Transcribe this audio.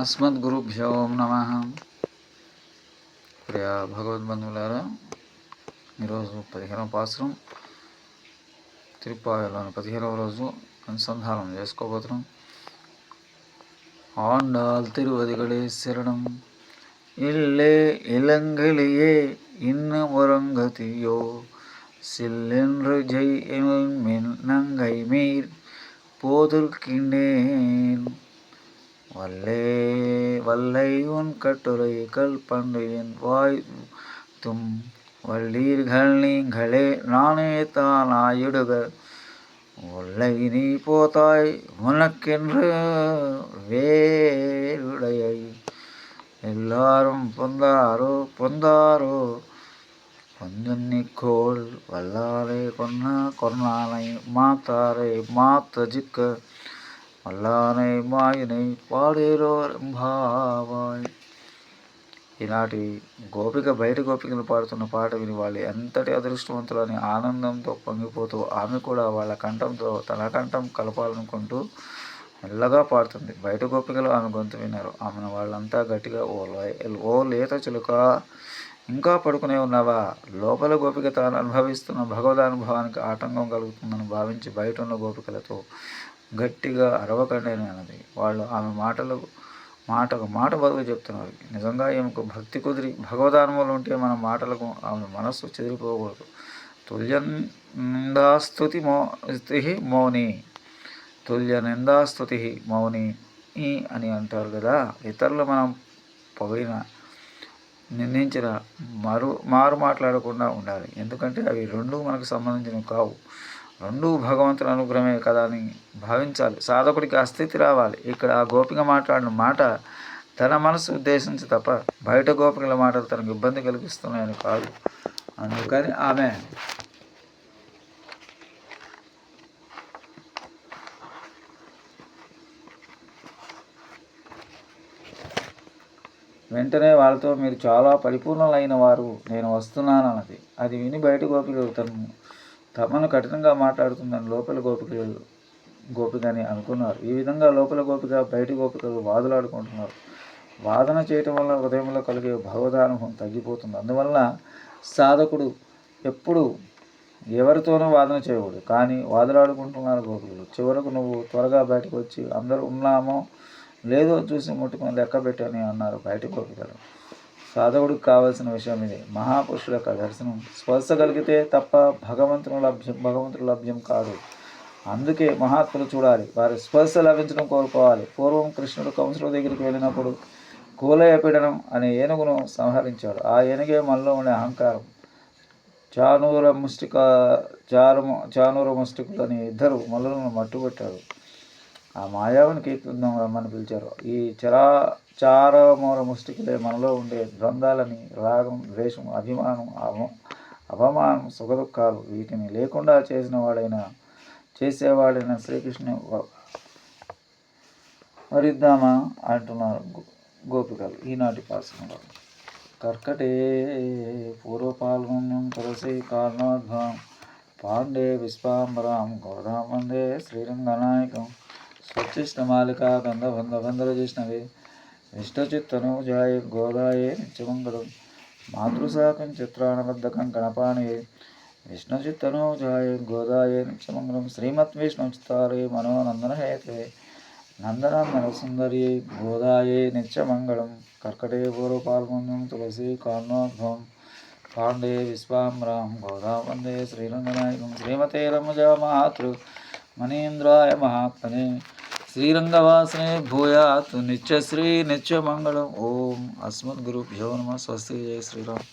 అస్మద్గురుభ్యో నమః. ప్రియ భగవద్బంధువులారా, ఈరోజు 15వ పాసురం తిరుప్పావలోని 15వ రోజు అనుసంధానం చేసుకోబోతున్నాం. ఆండాల్ తిరువదిగడే శరణం, ఇల్లే ఇలంగలియే ఇన్న మురంగతియో సిల్లెన్రు జై మిన్ నంగై మీర్ போதல் கிண்டேன் வல்லே வல்லை உன் கட்டுரை கல் பண்டையின் வாய் தும் வள்ளீர்கள் நீங்களே நானே தானாயிடுக ஒல்லை நீ போதாய் உனக்கென்று வேறுடையை எல்லாரும் பொந்தாரோ பொந்தாரோ பொந்தன்னிக்கோள் வல்லாரை கொன்னானை மாத்தாரை மாத்த జిక్క మల్లానై మాయనై పాడేరో రంభావాయ్. ఈనాటి గోపిక బయట గోపికలు పాడుతున్న పాట విని వాళ్ళు ఎంతటి అదృష్టవంతులని ఆనందంతో పొంగిపోతూ ఆమె కూడా వాళ్ళ కంఠంతో తన కంఠం కలపాలనుకుంటూ మెల్లగా పాడుతుంది. బయట గోపికలు ఆమె గొంతు విన్నారు. ఆమెను వాళ్ళంతా గట్టిగా ఓ లేత చిలుక, ఇంకా పడుకునే ఉన్నావా? లోపల గోపిక తాను అనుభవిస్తున్న భగవదానుభవానికి ఆటంకం కలుగుతుందని భావించి బయట ఉన్న గోపికలతో గట్టిగా అరవకండేనే అన్నది. వాళ్ళు ఆమె మాటకు మాట బదులు చెప్తున్నారు. నిజంగా ఈమెకు భక్తి కుదిరి భగవదానుభవం ఉంటే మన మాటలకు ఆమె మనస్సు చెదిరిపోకూడదు. తుల్య నిందాస్తుతి మౌని, తుల్య నిందాస్తుతి మౌని అని అంటారు కదా. ఇతరులు మనం పొగిడిన నిందించిన మారు మాట్లాడకుండా ఉండాలి. ఎందుకంటే అవి రెండూ మనకు సంబంధించినవి కావు. రెండూ భగవంతుని అనుగ్రహమే కదా అని భావించాలి. సాధకుడికి ఆ స్థితి రావాలి. ఇక్కడ ఆ గోపిక మాట్లాడిన మాట తన మనసు ఉద్దేశించి తప్ప బయట గోపికల మాటలు తనకు ఇబ్బంది కలిగిస్తున్నాయని కాదు. అందుకని ఆమె వెంటనే వాళ్ళతో, మీరు చాలా పరిపూర్ణులైన వారు, నేను వస్తున్నాను అన్నది. అది విని బయట గోపికలు తమను కఠినంగా మాట్లాడుతుందని లోపల గోపికని అనుకున్నారు. ఈ విధంగా లోపల గోపిక బయట గోపికలు వాదులాడుకుంటున్నారు. వాదన చేయటం వల్ల హృదయంలో కలిగే భగవదానుభవం తగ్గిపోతుంది. అందువల్ల సాధకుడు ఎప్పుడు ఎవరితోనూ వాదన చేయకూడదు. కానీ వాదులాడుకుంటున్నారు గోపికలు. చివరకు నువ్వు త్వరగా బయటకు వచ్చి అందరూ ఉన్నామో లేదో చూసి ముట్టుకొని లెక్క పెట్టని అన్నారు బయట గోపికలు. సాధకుడికి కావాల్సిన విషయం ఇది. మహాపురుషుల యొక్క దర్శనం స్పర్శ కలిగితే తప్ప భగవంతుడు లభ్యం కాదు. అందుకే మహాత్ములు చూడాలి, వారి స్పర్శ లభించడం కోరుకోవాలి. పూర్వం కృష్ణుడు కంసుల దగ్గరికి వెళ్ళినప్పుడు కూలయ పీడనం అనే ఏనుగును సంహరించాడు. ఆ ఏనుగే మనలో ఉండే అహంకారం. చానూర ముష్టికులు అని ఇద్దరు మల్లులను మట్టుబెట్టారు. ఆ మాయావిని కీర్తిద్దాం రమ్మని పిలిచారు. ఈ చారమూర ముష్టికులే మనలో ఉండే ద్వంద్వాలని, రాగం, ద్వేషం, అభిమానం, అవమానం, సుఖదుఖాలు, వీటిని లేకుండా చేసేవాడైన శ్రీకృష్ణుని వరిద్దామా అంటున్నారు గోపికలు ఈనాటి పాసంలో. కర్కటే పూర్వపాల్గొన్యం తులసి కారణోద్భవం పాండే విశ్వాంబరాం గోదాం వందే శ్రీరంగనాయకం స్వచ్ఛిష్టమాలికా గంధబంధరజిష్ణవే విష్ణుచిత్తనూజాయ గోదాయే నిత్యమంగళం మాతృశాకం చిత్రాణబద్ధకం గణపాణయే విష్ణుచిత్తనూజాయ గోదాయే నిత్యమంగళం శ్రీమద్విష్ణుచిత్తారే మనోనందనహేతే నందనందన సుందర్యై గోదాయే నిత్యమంగళం. కర్కటే పూర్వపాల్గొన్యం తులసి కారణోద్భవం పాండే విశ్వాంబరాం గోదాం వందే శ్రీరంగనాయకం శ్రీమతే రమజా మాతృ మణీంద్రాయ మహాత్మనే శ్రీరంగవాసనే భూయాత్ నిత్యశ్రీ నిత్యమంగళం. ఓం అస్మద్గురుభ్యో నమః. స్వస్తి. జై శ్రీరామ్.